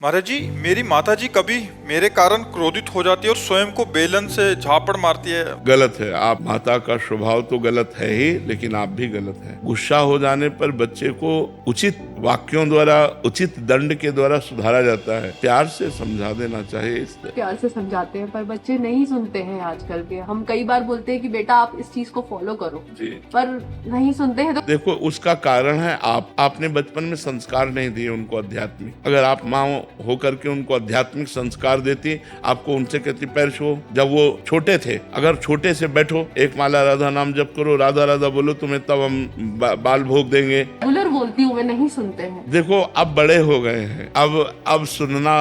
महाराज जी, मेरी माता जी कभी मेरे कारण क्रोधित हो जाती है और स्वयं को बेलन से झापड़ मारती है। गलत है। आप माता का स्वभाव तो गलत है ही, लेकिन आप भी गलत हैं। गुस्सा हो जाने पर बच्चे को उचित वाक्यों द्वारा, उचित दंड के द्वारा सुधारा जाता है। प्यार से समझा देना चाहिए। इससे प्यार से समझाते हैं पर बच्चे नहीं सुनते हैं आजकल के। हम कई बार बोलते हैं कि बेटा आप इस चीज को फॉलो करो जी। पर नहीं सुनते हैं। तो देखो, उसका कारण है आपने बचपन में संस्कार नहीं दिए उनको आध्यात्मिक। अगर आप माँ होकर के उनको आध्यात्मिक संस्कार देती, आपको उनसे कहती पैर छुओ। जब वो छोटे थे, अगर छोटे से बैठो, एक माला राधा नाम जप करो, राधा राधा बोलो, तुम्हें तब हम बाल भोग देंगे। रेगुलर बोलती हूँ मैं, नहीं सुनते हैं। देखो, अब बड़े हो गए हैं, अब सुनना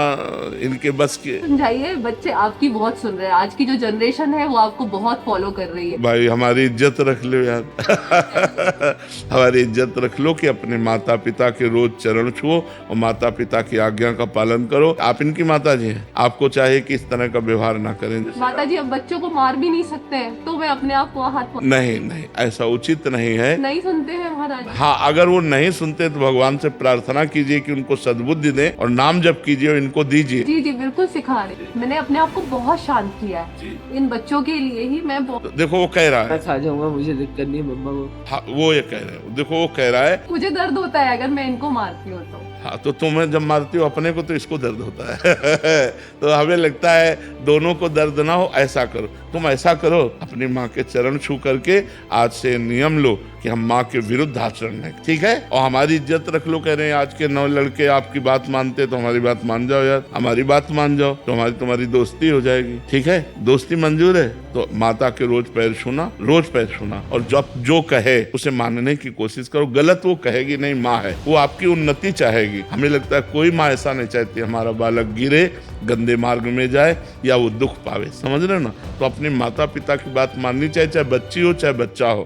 इनके बस के। समझाइए, बच्चे आपकी बहुत सुन रहे हैं। आज की जो जनरेशन है वो आपको बहुत फॉलो कर रही है। भाई हमारी इज्जत रख लो यार। हमारी इज्जत रख लो कि अपने माता पिता के रोज चरण छुओ और माता पिता की आज्ञा का पालन करो। आप इनकी माता जी हैं, आपको चाहे कि इस तरह का व्यवहार ना करें। माता जी अब बच्चों को मार भी नहीं सकते हैं तो मैं अपने आप को हाथ नहीं नहीं, ऐसा उचित नहीं है। नहीं सुनते हैं महाराज। हाँ, अगर वो नहीं सुनते तो भगवान से प्रार्थना कीजिए कि उनको सद्बुद्धि दें और नाम जप कीजिए और इनको दीजिए। जी जी बिल्कुल सिखा रहे। मैंने अपने आप को बहुत शांत किया है इन बच्चों के लिए ही। मैं देखो, वो कह रहा है मैं खा जाऊंगा, मुझे दिक्कत नहीं है मम्मा को। हाँ, वो ये कह रहे हैं। देखो, वो कह रहा है मुझे दर्द होता है अगर मैं इनको मारती हूँ तो। हाँ, तो तुम्हें जब मारती हो अपने को तो इसको दर्द होता है। तो हमें लगता है दोनों को दर्द ना हो। ऐसा करो, तुम ऐसा करो, अपनी माँ के चरण छू करके आज से नियम लो कि हम माँ के विरुद्ध आचरण में, ठीक है, और हमारी इज्जत रख लो। कह रहे हैं आज के 9 लड़के आपकी बात मानते, तो हमारी बात मान जाओ यार, हमारी बात मान जाओ, तो हमारी तुम्हारी दोस्ती हो जाएगी। ठीक है, दोस्ती मंजूर है तो माता के रोज पैर छूना, रोज पैर छूना, और जब जो कहे उसे मानने की कोशिश करो। गलत वो कहेगी नहीं, माँ है, वो आपकी उन्नति चाहेगी। हमें लगता है कोई माँ ऐसा नहीं चाहती हमारा बालक गिरे, गंदे मार्ग में जाए या वो दुख पावे। समझ रहे ना? तो अपने माता पिता की बात माननी चाहिए, चाहे बच्ची हो चाहे बच्चा हो।